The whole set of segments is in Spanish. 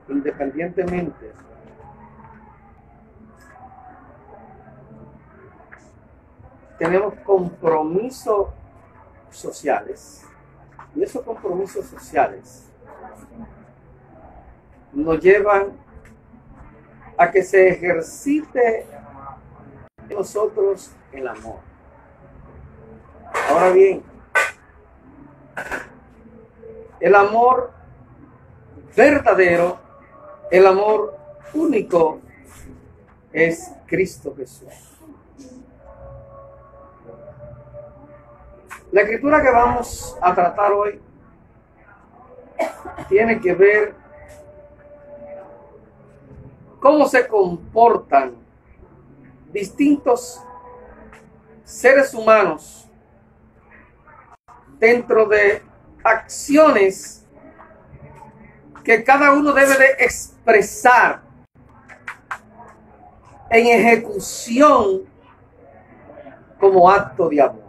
independientemente tenemos compromisos sociales, y esos compromisos sociales nos llevan a que se ejercite en nosotros el amor. Ahora bien, el amor verdadero, el amor único, es Cristo Jesús. La escritura que vamos a tratar hoy tiene que ver cómo se comportan distintos seres humanos dentro de acciones que cada uno debe de expresar en ejecución como acto de amor.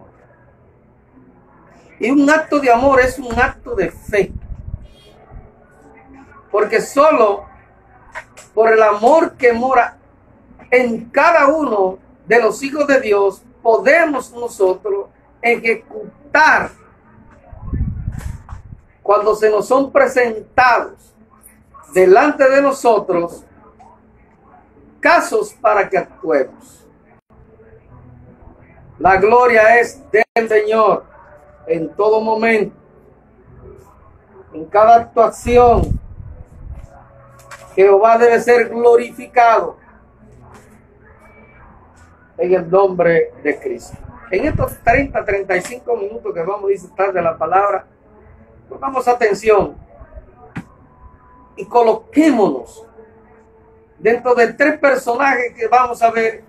Y un acto de amor es un acto de fe, porque solo por el amor que mora en cada uno de los hijos de Dios podemos nosotros ejecutar cuando se nos son presentados delante de nosotros casos para que actuemos. La gloria es del Señor en todo momento, en cada actuación. Jehová debe ser glorificado en el nombre de Cristo. En estos 35 minutos que vamos a disfrutar de la palabra, pongamos atención y coloquémonos dentro de 3 personajes que vamos a ver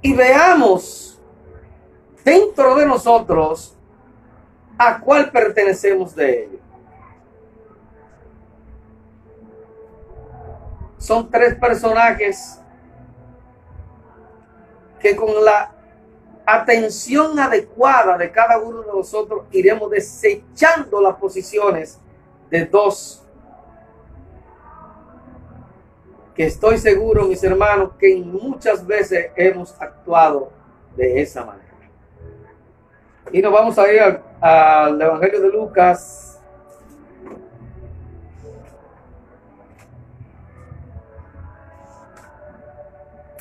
y veamos dentro de nosotros a cuál pertenecemos de ellos. Son 3 personajes que con la atención adecuada de cada uno de nosotros iremos desechando las posiciones de 2 que estoy seguro, mis hermanos, que muchas veces hemos actuado de esa manera. Y nos vamos a ir al Evangelio de Lucas,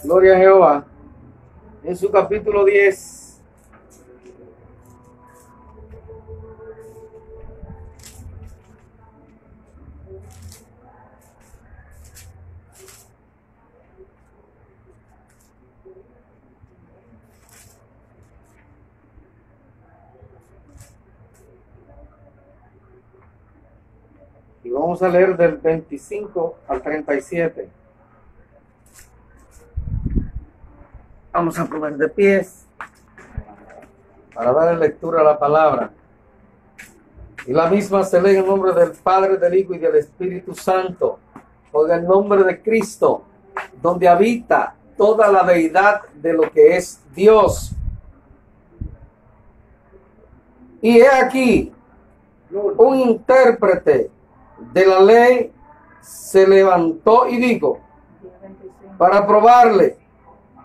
gloria a Jehová, en su capítulo 10. Y vamos a leer del 25 al 37. Vamos a poner de pies para darle lectura a la palabra. Y la misma se lee en el nombre del Padre, del Hijo y del Espíritu Santo, o en el nombre de Cristo, donde habita toda la deidad de lo que es Dios. Y he aquí, un intérprete de la ley se levantó y dijo, para probarle: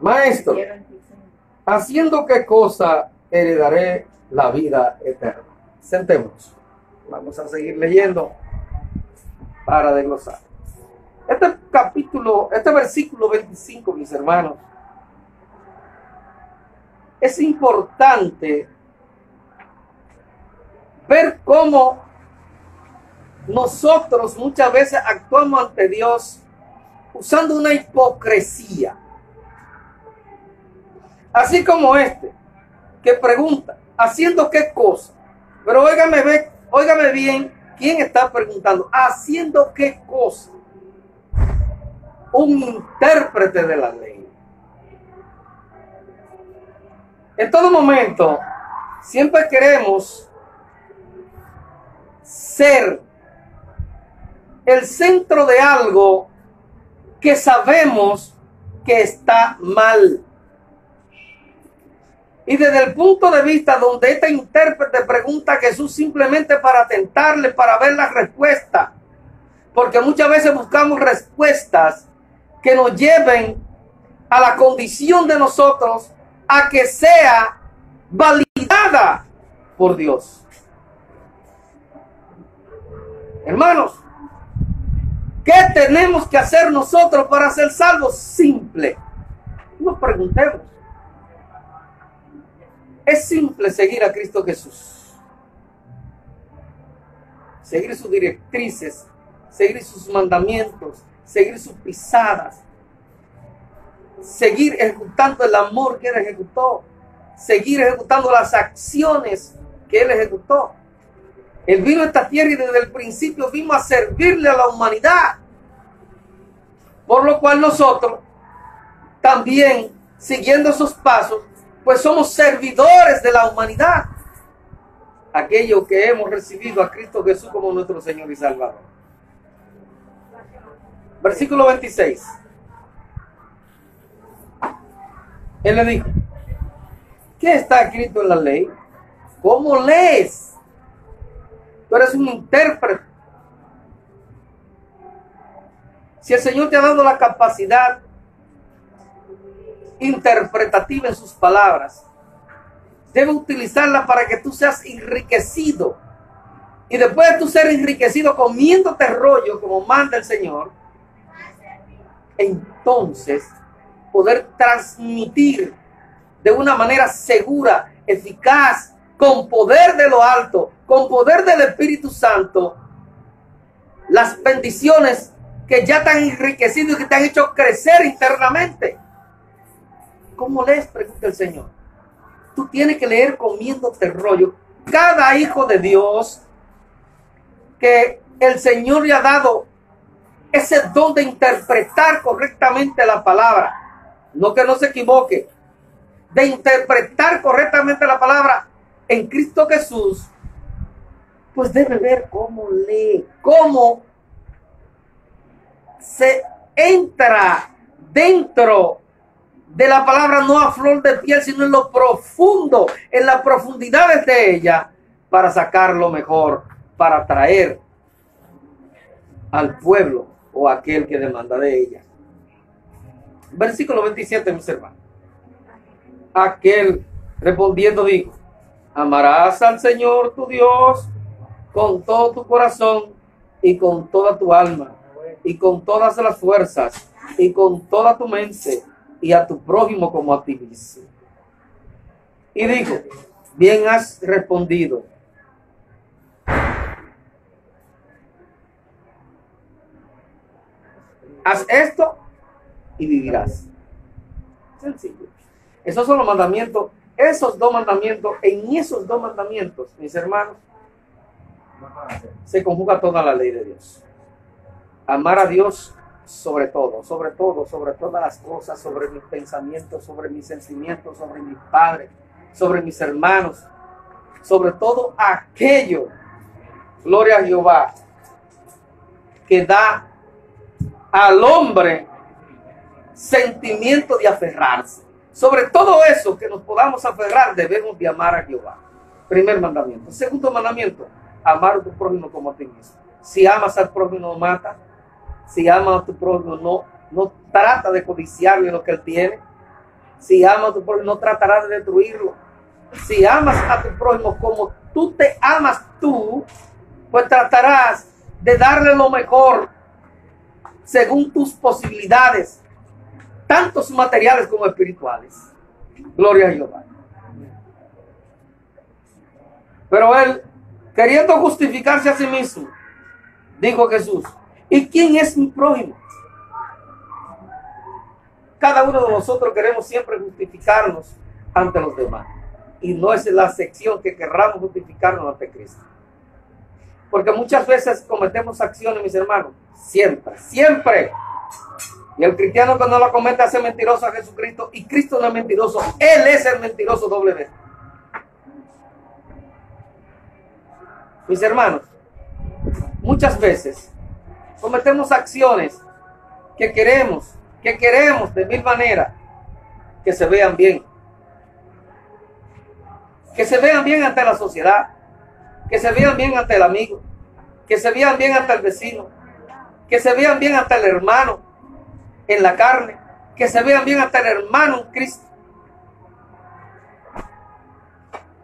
Maestro, ¿haciendo qué cosa heredaré la vida eterna? Sentémonos. Vamos a seguir leyendo para desglosar. Este versículo 25, mis hermanos, es importante ver cómo nosotros muchas veces actuamos ante Dios usando una hipocresía. Así como que pregunta, ¿haciendo qué cosa? Pero óigame bien, ¿quién está preguntando? ¿Haciendo qué cosa? Un intérprete de la ley. En todo momento, siempre queremos ser el centro de algo que sabemos que está mal. Y desde el punto de vista donde este intérprete pregunta a Jesús simplemente para tentarle, para ver la respuesta, Porque muchas veces buscamos respuestas que nos lleven a la condición de nosotros a que sea validada por Dios. Hermanos, ¿qué tenemos que hacer nosotros para ser salvos? Simple. No preguntemos. Es simple seguir a Cristo Jesús. Seguir sus directrices, seguir sus mandamientos, seguir sus pisadas, seguir ejecutando el amor que Él ejecutó, seguir ejecutando las acciones que Él ejecutó. Él vino a esta tierra y desde el principio vino a servirle a la humanidad. Por lo cual nosotros también, siguiendo esos pasos, pues somos servidores de la humanidad. Aquellos que hemos recibido a Cristo Jesús como nuestro Señor y Salvador. Versículo 26. Él le dijo: ¿qué está escrito en la ley? ¿Cómo lees? Tú eres un intérprete. Si el Señor te ha dado la capacidad interpretativa en sus palabras, debe utilizarla para que tú seas enriquecido. Y después de tú ser enriquecido comiéndote rollo como manda el Señor, entonces poder transmitir de una manera segura, eficaz, con poder de lo alto, con poder del Espíritu Santo, las bendiciones que ya te han enriquecido y que te han hecho crecer internamente. ¿Cómo lees? Pregunta el Señor. Tú tienes que leer comiéndote rollo. Cada hijo de Dios que el Señor le ha dado ese don de interpretar correctamente la palabra, no que no se equivoque, de interpretar correctamente la palabra en Cristo Jesús, pues debe ver cómo lee, cómo se entra dentro de la palabra, no a flor de piel, sino en lo profundo, en las profundidades de ella, para sacar lo mejor, para traer al pueblo o a aquel que demanda de ella. Versículo 27, mis hermanos. Aquel respondiendo dijo: amarás al Señor tu Dios con todo tu corazón y con toda tu alma y con todas las fuerzas y con toda tu mente, y a tu prójimo como a ti mismo. Y dijo: bien has respondido. Haz esto y vivirás. Sencillo. Esos son los mandamientos. Esos dos mandamientos, en esos dos mandamientos, mis hermanos, se conjuga toda la ley de Dios. Amar a Dios sobre todo, sobre todas las cosas, sobre mis pensamientos, sobre mis sentimientos, sobre mis padres, sobre mis hermanos, sobre todo aquello, gloria a Jehová, que da al hombre sentimiento de aferrarse. Sobre todo eso que nos podamos aferrar, debemos de amar a Jehová. Primer mandamiento. Segundo mandamiento: amar a tu prójimo como a ti mismo. Si amas al prójimo, no mata. Si amas a tu prójimo, no trata de codiciarle lo que él tiene. Si amas a tu prójimo, no tratará de destruirlo. Si amas a tu prójimo como tú te amas tú, pues tratarás de darle lo mejor según tus posibilidades, tanto materiales como espirituales. Gloria a Jehová. Pero él, queriendo justificarse a sí mismo, dijo Jesús: ¿y quién es mi prójimo? Cada uno de nosotros queremos siempre justificarnos ante los demás. Y no es la sección que querramos justificarnos ante Cristo. Porque muchas veces cometemos acciones, mis hermanos, siempre. Y el cristiano que no lo comete hace mentiroso a Jesucristo, y Cristo no es mentiroso, Él es el mentiroso doble vez. Mis hermanos, muchas veces cometemos acciones que queremos de mil maneras que se vean bien. Que se vean bien ante la sociedad, que se vean bien ante el amigo, que se vean bien ante el vecino, que se vean bien hasta el hermano en la carne, que se vean bien hasta el hermano en Cristo.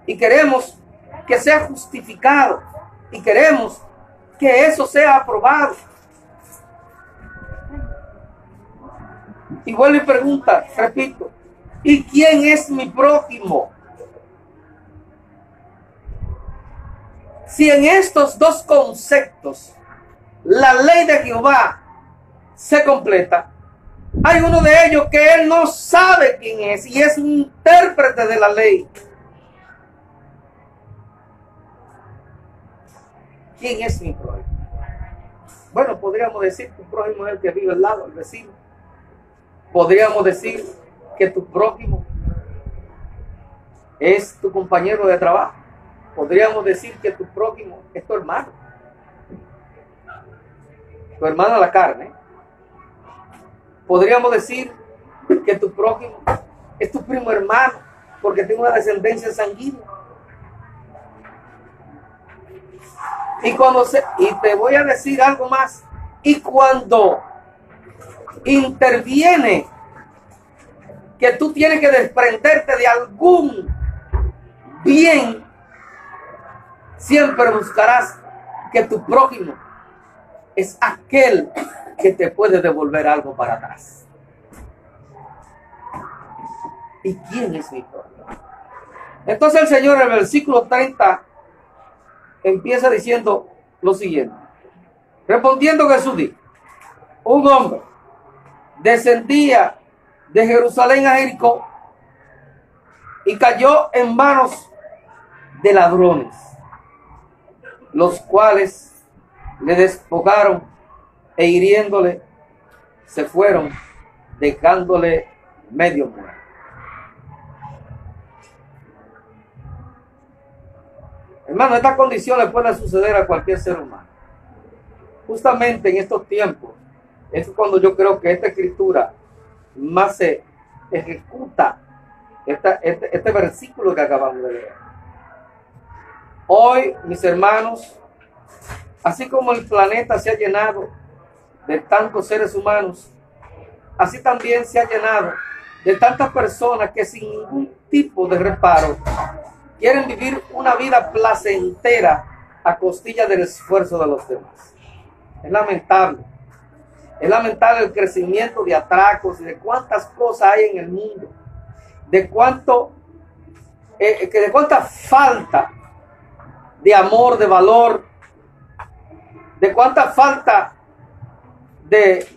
Y queremos que sea justificado y queremos que eso sea aprobado. Y vuelve y pregunta, repito, ¿y quién es mi prójimo? Si en estos dos conceptos la ley de Jehová se completa, hay uno de ellos que él no sabe quién es y es un intérprete de la ley. ¿Quién es mi prójimo? Bueno, podríamos decir que tu prójimo es el que vive al lado, el vecino. Podríamos decir que tu prójimo es tu compañero de trabajo. Podríamos decir que tu prójimo es tu hermano. Tu hermano a la carne. Podríamos decir que tu prójimo es tu primo hermano, porque tiene una descendencia sanguínea. Y te voy a decir algo más. Y cuando interviene que tú tienes que desprenderte de algún bien, siempre buscarás que tu prójimo es aquel que te puede devolver algo para atrás. ¿Y quién es mi prójimo? Entonces el Señor en el versículo 30 empieza diciendo lo siguiente. Respondiendo Jesús dijo: un hombre descendía de Jerusalén a Jericó y cayó en manos de ladrones, los cuales le despojaron e hiriéndole se fueron, dejándole medio muerto. Hermano, esta condición le puede suceder a cualquier ser humano. Justamente en estos tiempos es cuando yo creo que esta escritura más se ejecuta, este versículo que acabamos de leer. Hoy, mis hermanos, así como el planeta se ha llenado de tantos seres humanos, así también se ha llenado de tantas personas que sin ningún tipo de reparo quieren vivir una vida placentera a costilla del esfuerzo de los demás. Es lamentable. Es lamentable el crecimiento de atracos y de cuántas cosas hay en el mundo. De cuánta falta de amor, de valor. De cuánta falta de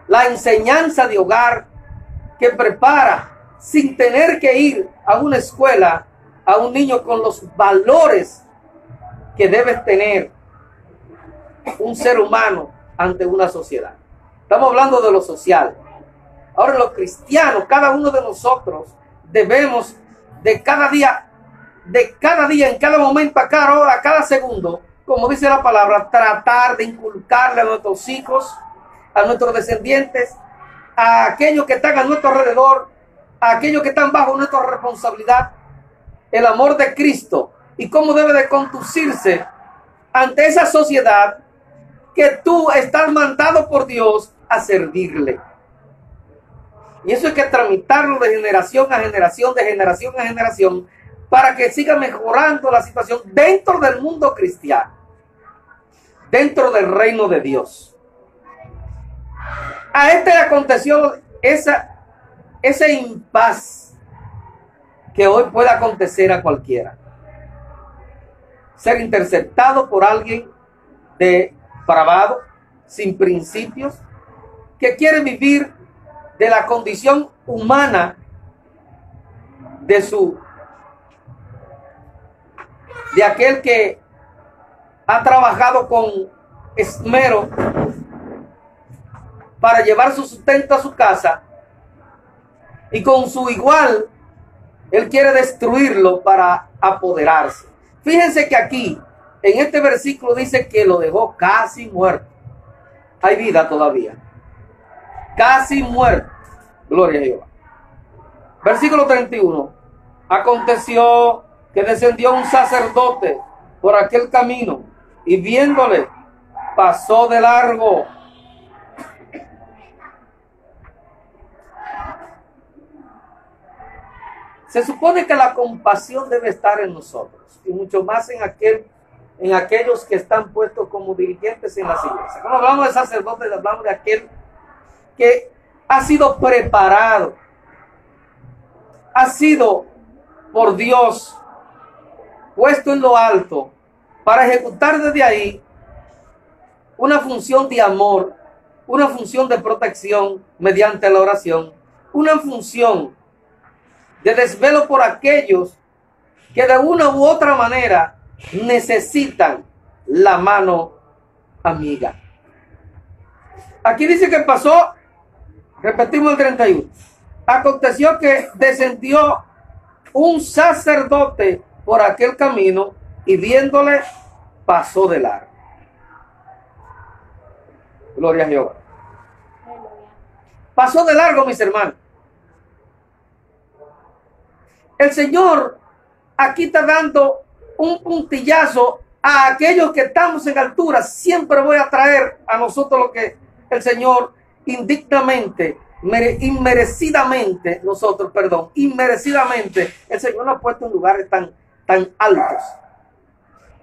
la enseñanza de hogar que prepara sin tener que ir a una escuela a un niño con los valores que debe tener un ser humano ante una sociedad. Estamos hablando de lo social. Ahora los cristianos, cada uno de nosotros debemos de cada día, en cada momento, a cada hora, a cada segundo, como dice la palabra, tratar de inculcarle a nuestros hijos, a nuestros descendientes, a aquellos que están a nuestro alrededor, a aquellos que están bajo nuestra responsabilidad, el amor de Cristo y cómo debe de conducirse ante esa sociedad que tú estás mandado por Dios a servirle. Y eso hay que tramitarlo de generación a generación, de generación a generación, para que siga mejorando la situación dentro del mundo cristiano, dentro del reino de Dios. A este le aconteció ese impas que hoy puede acontecer a cualquiera. Ser interceptado por alguien depravado, sin principios, que quiere vivir de la condición humana de aquel que ha trabajado con esmero para llevar su sustento a su casa, y con su igual él quiere destruirlo para apoderarse. Fíjense que aquí en este versículo dice que lo dejó casi muerto. Hay vida todavía. Casi muerto. Gloria a Jehová. Versículo 31. Aconteció que descendió un sacerdote por aquel camino y viéndole, pasó de largo. Se supone que la compasión debe estar en nosotros, y mucho más en aquellos que están puestos como dirigentes en las iglesias. Cuando hablamos de sacerdotes, hablamos de aquel que ha sido preparado, ha sido por Dios puesto en lo alto para ejecutar desde ahí una función de amor, una función de protección mediante la oración, una función de desvelo por aquellos que de una u otra manera necesitan la mano amiga. Aquí dice que pasó, repetimos el 31. Aconteció que descendió un sacerdote por aquel camino y viéndole pasó de largo. Gloria a Jehová. Pasó de largo, mis hermanos. El Señor aquí está dando un puntillazo a aquellos que estamos en altura. Siempre voy a traer a nosotros lo que el Señor indignamente, inmerecidamente, el Señor nos ha puesto en lugares tan altos.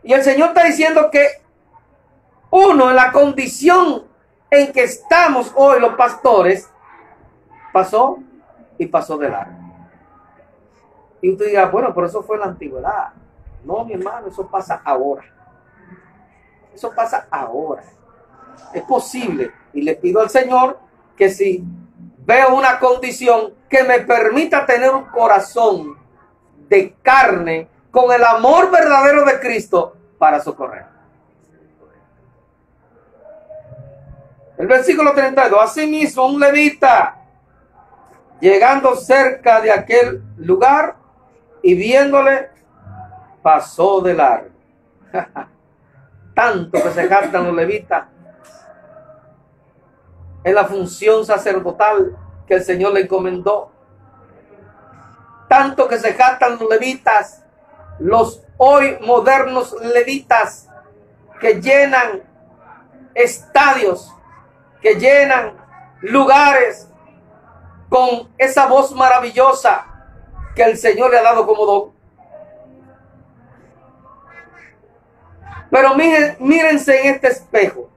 Y el Señor está diciendo que uno, en la condición en que estamos hoy los pastores, pasó y pasó de largo. Y usted diga, bueno, pero eso fue en la antigüedad. No, mi hermano, eso pasa ahora. Eso pasa ahora. Es posible. Y le pido al Señor que si veo una condición que me permita tener un corazón de carne con el amor verdadero de Cristo para socorrer. El versículo 32. Asimismo, un levita, llegando cerca de aquel lugar y viéndole, pasó de largo. Tanto que se jactan los levitas en la función sacerdotal que el Señor le encomendó. Tanto que se jactan los levitas, los hoy modernos levitas que llenan estadios, que llenan lugares con esa voz maravillosa que el Señor le ha dado como don. Pero mírense en este espejo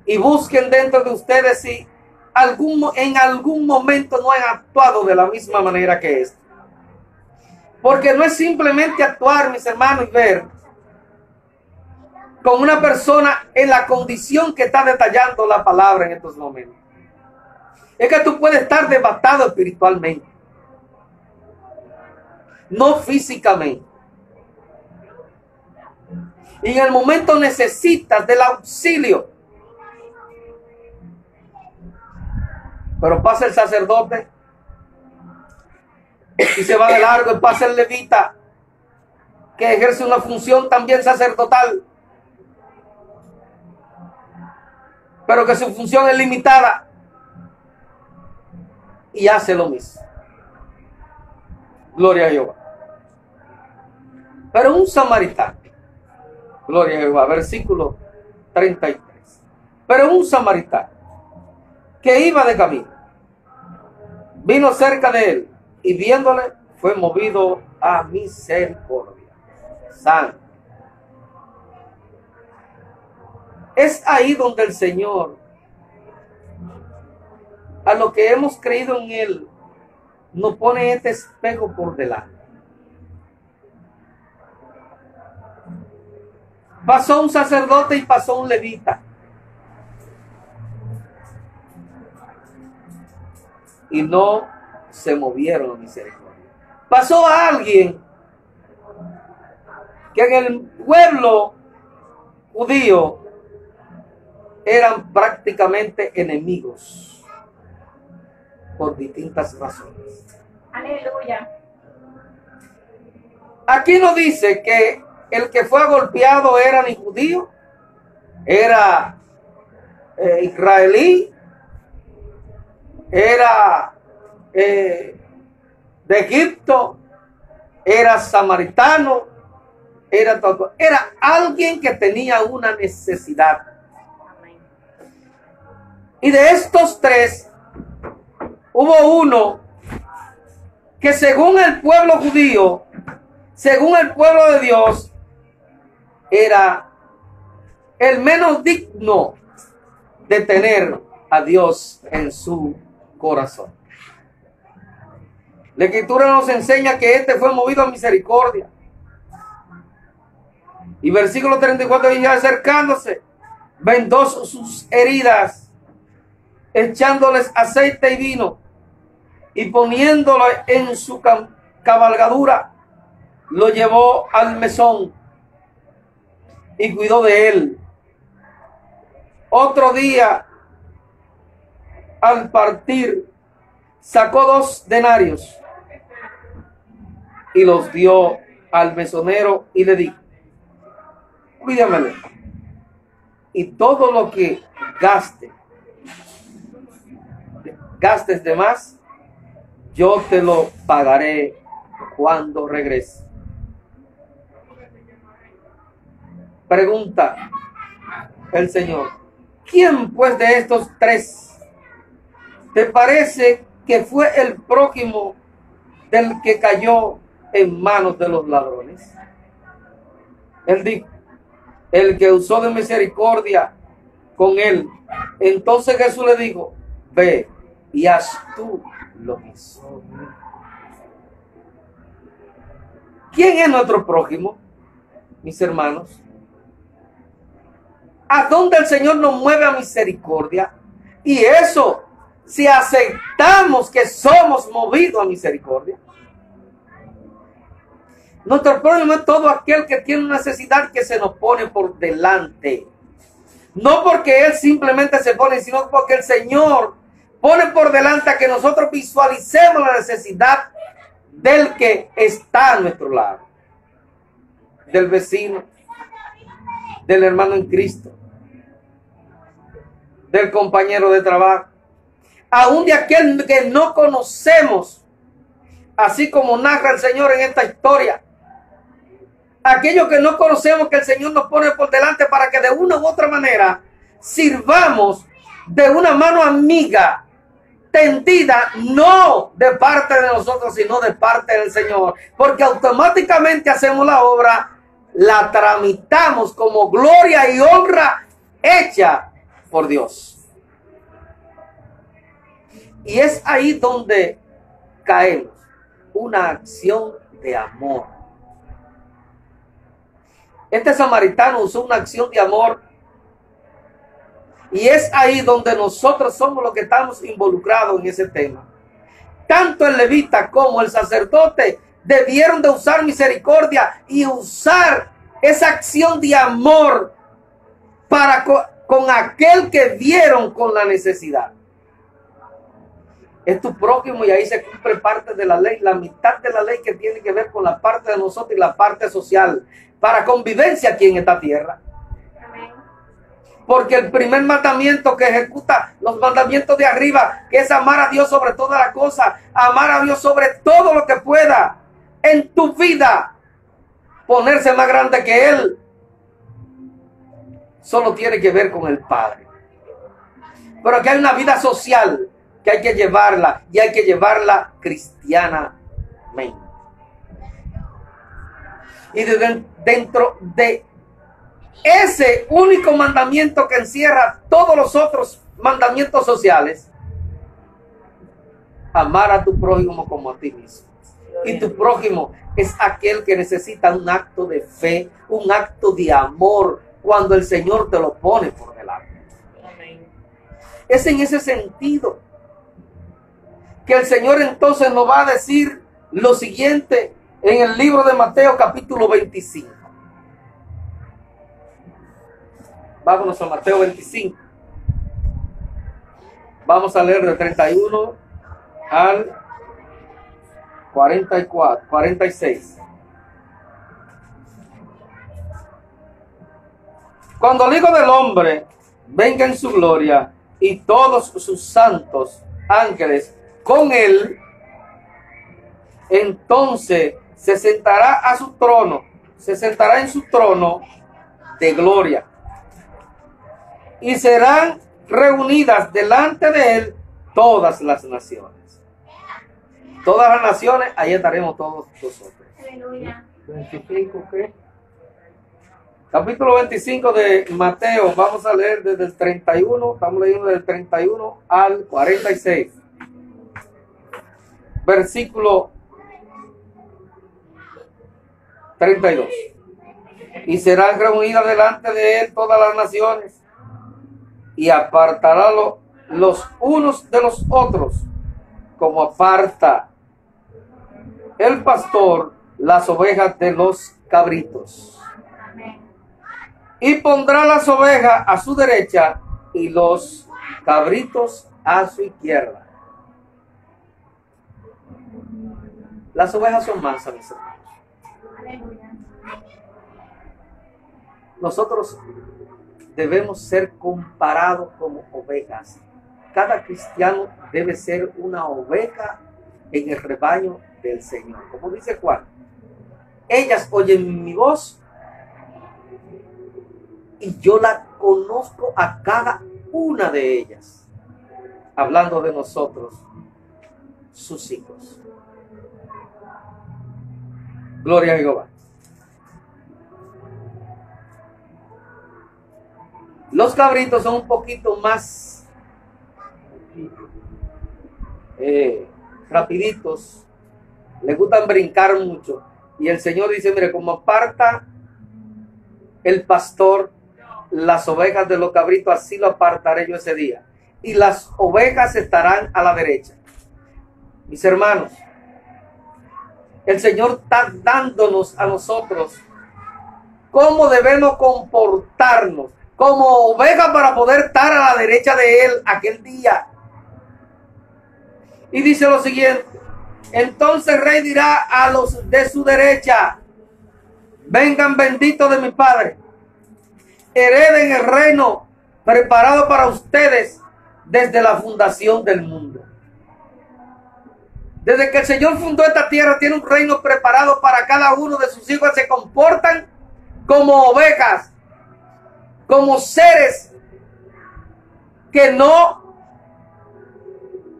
y busquen dentro de ustedes si en algún momento no han actuado de la misma manera que esto. Porque no es simplemente actuar, mis hermanos, y ver con una persona en la condición que está detallando la palabra en estos momentos. Es que tú puedes estar devastado espiritualmente, no físicamente. Y en el momento necesitas del auxilio. Pero pasa el sacerdote y se va de largo, y pasa el levita que ejerce una función también sacerdotal, pero que su función es limitada, y hace lo mismo. Gloria a Jehová. Pero un samaritano, gloria a Jehová, versículo 33. Pero un samaritano que iba de camino, vino cerca de él y viéndole fue movido a misericordia. Santo. Es ahí donde el Señor, a lo que hemos creído en Él, nos pone este espejo por delante. Pasó un sacerdote y pasó un levita. Y no se movieron a misericordia. Pasó a alguien que en el pueblo judío eran prácticamente enemigos por distintas razones. Aleluya. Aquí no dice que el que fue golpeado era ni judío, era israelí, era de Egipto, era samaritano, era alguien que tenía una necesidad Y de estos tres, hubo uno que según el pueblo judío, según el pueblo de Dios, era el menos digno de tener a Dios en su corazón. La Escritura nos enseña que este fue movido a misericordia. Y versículo 34 dice: acercándose, vendó sus heridas, echándoles aceite y vino, y poniéndolo en su cabalgadura, lo llevó al mesón y cuidó de él. Otro día, al partir, sacó 2 denarios y los dio al mesonero y le dijo: cuídamelo, y todo lo que gastes de más, yo te lo pagaré cuando regrese. Pregunta el Señor: ¿quién pues de estos tres te parece que fue el prójimo del que cayó en manos de los ladrones? Él dijo: el que usó de misericordia con él. Entonces Jesús le dijo: ve y haz tú lo mismo. ¿Quién es nuestro prójimo, mis hermanos? ¿A dónde el Señor nos mueve a misericordia? Y eso, si aceptamos que somos movidos a misericordia. Nuestro prójimo es todo aquel que tiene una necesidad que se nos pone por delante. No porque Él simplemente se pone, sino porque el Señor pone por delante a que nosotros visualicemos la necesidad del que está a nuestro lado. Del vecino, del hermano en Cristo, del compañero de trabajo, aún de aquel que no conocemos, así como narra el Señor en esta historia. Aquellos que no conocemos, que el Señor nos pone por delante para que de una u otra manera sirvamos de una mano amiga, tendida, no de parte de nosotros, sino de parte del Señor, porque automáticamente hacemos la obra, la tramitamos como gloria y honra hecha por Dios. Y es ahí donde caemos, una acción de amor. Este samaritano usó una acción de amor, y es ahí donde nosotros somos los que estamos involucrados en ese tema. Tanto el levita como el sacerdote debieron de usar misericordia y usar esa acción de amor para con aquel que vieron con la necesidad. Es tu prójimo, y ahí se cumple parte de la ley, la mitad de la ley que tiene que ver con la parte de nosotros y la parte social, para convivencia aquí en esta tierra. Amén. Porque el primer mandamiento que ejecuta los mandamientos de arriba, que es amar a Dios sobre todas las cosas, amar a Dios sobre todo lo que pueda en tu vida, ponerse más grande que Él, solo tiene que ver con el Padre. Pero aquí hay una vida social que hay que llevarla, y hay que llevarla cristianamente. Y dentro de ese único mandamiento que encierra todos los otros mandamientos sociales, amar a tu prójimo como a ti mismo. Y tu prójimo es aquel que necesita un acto de fe, un acto de amor, cuando el Señor te lo pone por delante. Es en ese sentido que el Señor entonces nos va a decir lo siguiente en el libro de Mateo capítulo 25. Vámonos a Mateo 25. Vamos a leer del 31 al 46. Cuando el Hijo del Hombre venga en su gloria y todos sus santos ángeles con él, entonces se sentará en su trono de gloria, y serán reunidas delante de él todas las naciones. Todas las naciones, ahí estaremos todos nosotros. Aleluya. 25, ¿qué? Capítulo 25 de Mateo, vamos a leer desde el 31, estamos leyendo del 31 al 46. Versículo 32. Y serán reunidas delante de él todas las naciones, y apartará los unos de los otros, como aparta el pastor las ovejas de los cabritos. Y pondrá las ovejas a su derecha y los cabritos a su izquierda. Las ovejas son mansas, mis hermanos. Nosotros debemos ser comparados como ovejas. Cada cristiano debe ser una oveja en el rebaño del Señor. Como dice Juan, ellas oyen mi voz y yo la conozco a cada una de ellas. Hablando de nosotros, sus hijos. Gloria a Jehová. Los cabritos son un poquito más rapiditos, les gustan brincar mucho. Y el Señor dice, mire, como aparta el pastor las ovejas de los cabritos, así lo apartaré yo ese día. Y las ovejas estarán a la derecha. Mis hermanos, el Señor está dándonos a nosotros cómo debemos comportarnos como ovejas para poder estar a la derecha de Él aquel día. Y dice lo siguiente: entonces el rey dirá a los de su derecha: vengan benditos de mi Padre, hereden el reino preparado para ustedes desde la fundación del mundo. Desde que el Señor fundó esta tierra, tiene un reino preparado para cada uno de sus hijos. Se comportan como ovejas, como seres que no,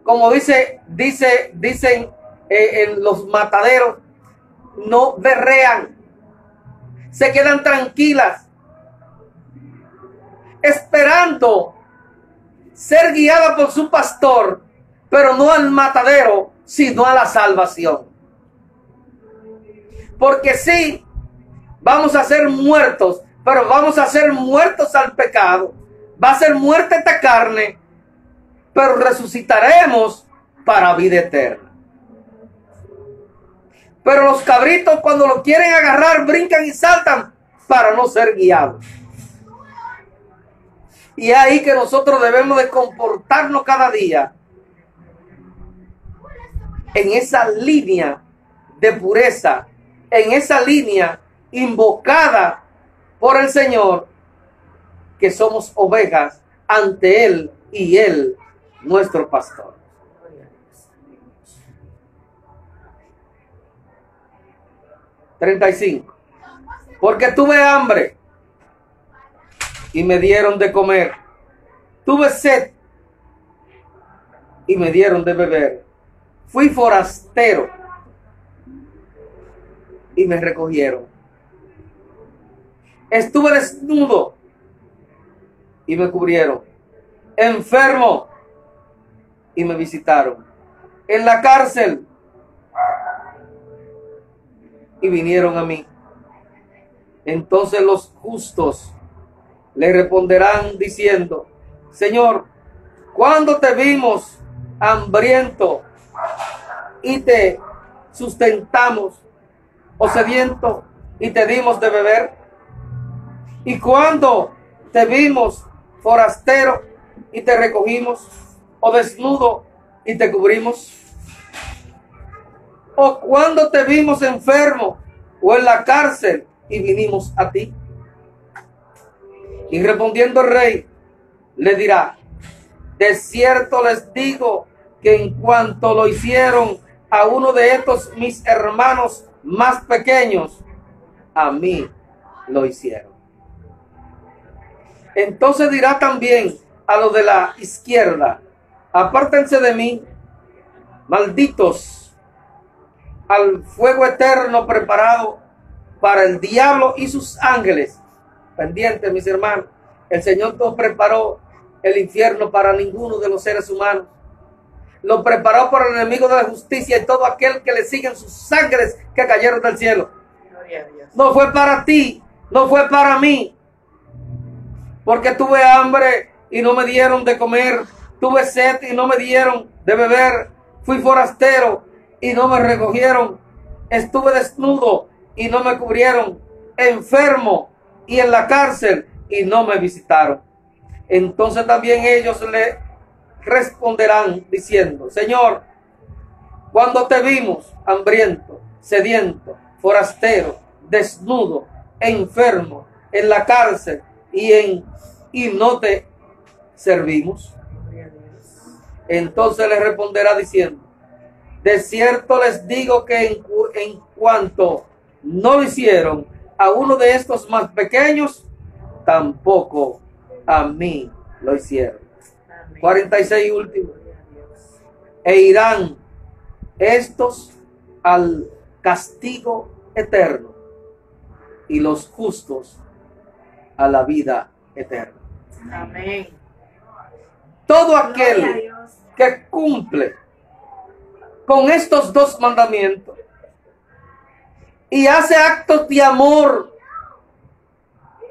como dicen en los mataderos, no berrean, se quedan tranquilas, esperando ser guiadas por su pastor, pero no al matadero, sino a la salvación. Porque sí, vamos a ser muertos, pero vamos a ser muertos al pecado. Va a ser muerta esta carne, pero resucitaremos para vida eterna. Pero los cabritos, cuando lo quieren agarrar, brincan y saltan para no ser guiados. Y es ahí que nosotros debemos de comportarnos cada día en esa línea de pureza, en esa línea invocada por el Señor, que somos ovejas ante Él y Él nuestro pastor. $35. Porque tuve hambre y me dieron de comer, tuve sed y me dieron de beber, fui forastero y me recogieron, estuve desnudo y me cubrieron, enfermo y me visitaron, en la cárcel y vinieron a mí. Entonces los justos le responderán diciendo: Señor, ¿cuándo te vimos hambriento y te sustentamos, o sediento y te dimos de beber? ¿Y cuándo te vimos forastero y te recogimos, o desnudo y te cubrimos? ¿O cuándo te vimos enfermo o en la cárcel y vinimos a ti? Y respondiendo el rey, le dirá: de cierto les digo que en cuanto lo hicieron a uno de estos mis hermanos más pequeños, a mí lo hicieron. Entonces dirá también a los de la izquierda: apártense de mí, malditos, al fuego eterno preparado para el diablo y sus ángeles. Pendientes, mis hermanos, el Señor no preparó el infierno para ninguno de los seres humanos. Lo preparó para el enemigo de la justicia y todo aquel que le siguen sus ángeles que cayeron del cielo. No fue para ti, no fue para mí. Porque tuve hambre y no me dieron de comer, tuve sed y no me dieron de beber, fui forastero y no me recogieron, estuve desnudo y no me cubrieron, enfermo y en la cárcel y no me visitaron. Entonces también ellos le responderán diciendo: Señor, cuando te vimos hambriento, sediento, forastero, desnudo, enfermo, en la cárcel y no te servimos. Entonces le responderá diciendo: de cierto les digo que en cuanto no lo hicieron a uno de estos más pequeños, tampoco a mí lo hicieron. 46 último. E irán estos al castigo eterno y los justos a la vida eterna. Amén. Todo aquel que cumple con estos dos mandamientos y hace actos de amor,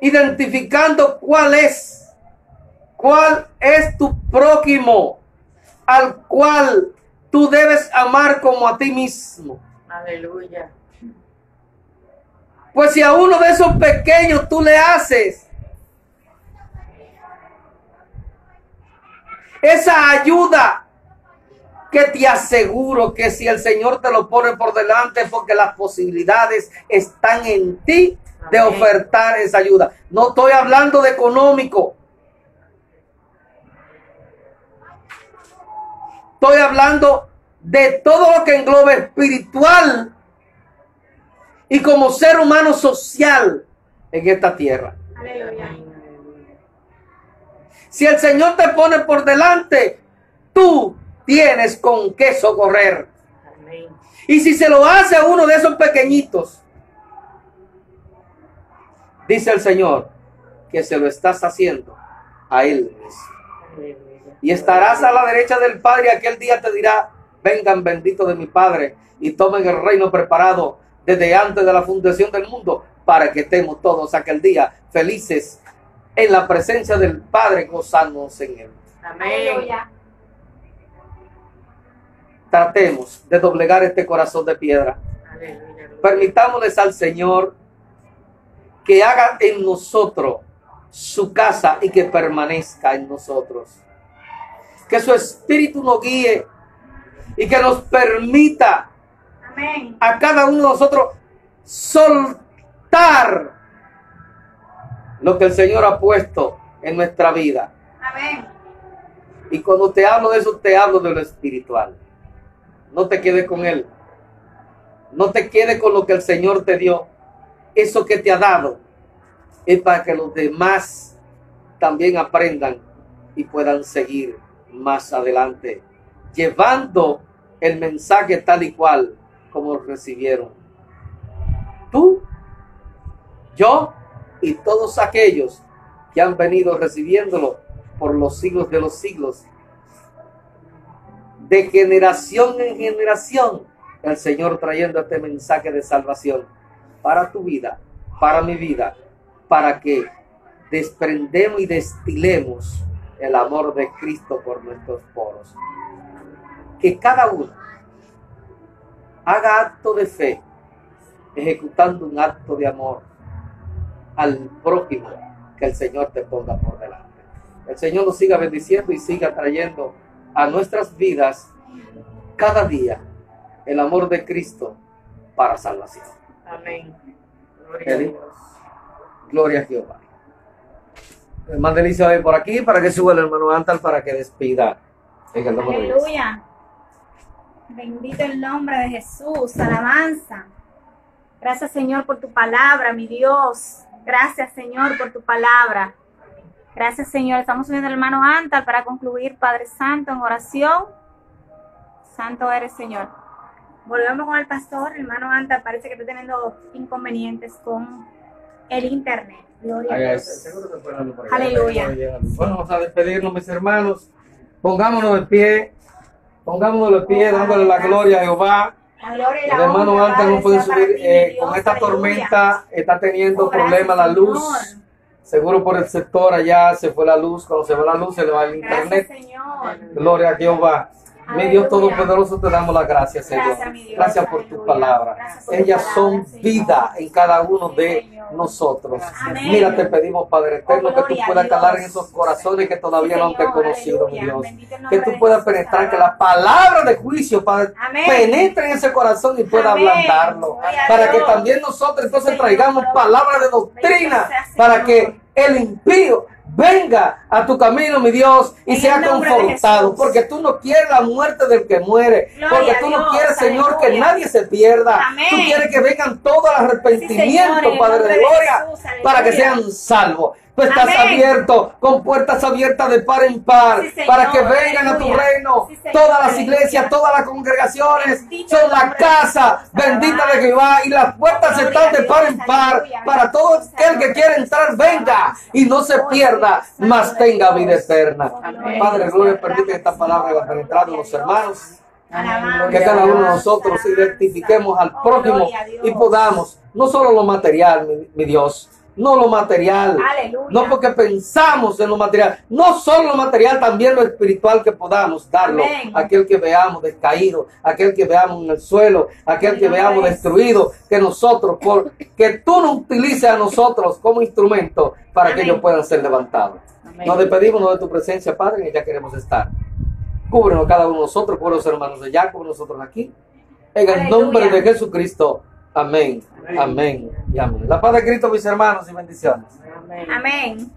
identificando cuál es tu prójimo, al cual tú debes amar como a ti mismo. Aleluya. Pues si a uno de esos pequeños tú le haces esa ayuda, que te aseguro que si el Señor te lo pone por delante, porque las posibilidades están en ti de ofertar esa ayuda. No estoy hablando de económico. Estoy hablando de todo lo que engloba espiritual y como ser humano social en esta tierra. Aleluya. Si el Señor te pone por delante, tú tienes con qué socorrer. Amén. Y si se lo hace a uno de esos pequeñitos, dice el Señor que se lo estás haciendo a Él mismo. Y estarás a la derecha del Padre y aquel día te dirá: vengan benditos de mi Padre y tomen el reino preparado desde antes de la fundación del mundo, para que estemos todos aquel día felices en la presencia del Padre, gozándonos en Él. Amén. Tratemos de doblegar este corazón de piedra. Aleluya. Permitámosles al Señor que haga en nosotros su casa y que permanezca en nosotros. Que su Espíritu nos guíe y que nos permita a cada uno de nosotros soltar lo que el Señor ha puesto en nuestra vida. Amén. Y cuando te hablo de eso, te hablo de lo espiritual. No te quedes con Él. No te quedes con lo que el Señor te dio. Eso que te ha dado es para que los demás también aprendan y puedan seguir más adelante, llevando el mensaje tal y cual como lo recibieron. Tú, yo y todos aquellos que han venido recibiéndolo por los siglos de los siglos. De generación en generación, el Señor trayendo este mensaje de salvación para tu vida, para mi vida, para que desprendemos y destilemos el amor de Cristo por nuestros poros. Que cada uno haga acto de fe, ejecutando un acto de amor al prójimo que el Señor te ponga por delante. El Señor nos siga bendiciendo y siga trayendo a nuestras vidas cada día el amor de Cristo para salvación. Amén. Gloria a Dios. Gloria a Jehová. Hermano Elizabeth por aquí para que suba el hermano Antal para que despida. Aleluya. Bendito el nombre de Jesús. Alabanza. Gracias, Señor, por tu palabra, mi Dios. Gracias, Señor, por tu palabra. Gracias, Señor. Estamos subiendo al hermano Antal para concluir, Padre Santo, en oración. Santo eres, Señor. Volvemos con el pastor. El hermano Antal parece que está teniendo inconvenientes con el internet. Gloria a Dios. Aleluya. Bueno, vamos a despedirnos, mis hermanos. Pongámonos de pie. Dándole la gloria a Jehová. La gloria y la El hermano honra, Antal no Padre, puede sea para subir ti, mi Dios. con esta Aleluya. tormenta. Está teniendo problemas la Señor. luz. Seguro por el sector allá se fue la luz. Cuando se va la luz se le va el internet. Gracias, Señor. Gloria a Jehová. Mi Aleluya. Dios Todopoderoso, te damos las gracias, Señor. Gracias, mi Dios. Gracias por tu Aleluya. palabra. Gracias por tu Ellas son palabra, Señor. vida en cada uno Sí, de Señor. nosotros. Amén. Mira, te pedimos, Padre Eterno, Oh, que tú gloria a puedas Dios. calar en esos corazones que todavía Sí, no te han Señor. conocido, mi Aleluya. Dios. Bendito el Que nombre tú de puedas Jesús. penetrar, que la palabra de juicio, Padre, Amén. penetre en ese corazón y pueda Amén. ablandarlo. Gloria a Para que Dios. también nosotros entonces Señor. traigamos palabras de doctrina, Bendito sea, Señor. para que el impío venga a tu camino, mi Dios, y En sea el nombre de confortado, Jesús. porque tú no quieres la muerte del que muere, Gloria porque a tú no Dios, quieres, Señor, que aleluya. nadie se pierda. Amén. Tú quieres que vengan todos al arrepentimiento, Sí, Señor, en el Padre nombre de de gloria, Jesús, aleluya. para que sean salvos. Tú estás Amén. abierto, con puertas abiertas de par en par, Sí, Señor, para que vengan a tu aleluya. reino. Sí, Señor, Todas las aleluya. iglesias, todas las congregaciones Bendito son el la nombre de casa Jesús, bendita de alabanza. Jehová, y las puertas Gloria están a de Dios, par en par, aleluya. para todo aquel que quiera entrar, venga y no se pierda, mas tenga vida eterna. Amén. Padre, gloria, permite que esta palabra haya penetrado en los hermanos, Alabanza. que cada uno de nosotros identifiquemos al Oh, prójimo gloria a Dios. y podamos, no solo lo material, mi Dios, no lo material, Aleluya. no porque pensamos en lo material, no solo lo material, también lo espiritual, que podamos darlo Amén. a aquel que veamos descaído, a aquel que veamos en el suelo, a aquel que En el veamos nombre de destruido, que nosotros, que tú nos utilices a nosotros como instrumento para que Amén. ellos puedan ser levantados. Amén. Nos despedimos de tu presencia, Padre, que ya queremos estar. Cúbrenos cada uno de nosotros, cubre los hermanos de allá, cubre nosotros aquí. En el Aleluya. nombre de Jesucristo. Amén. Amén. Y amén. La paz de Cristo, mis hermanos, y bendiciones. Amén. Amén.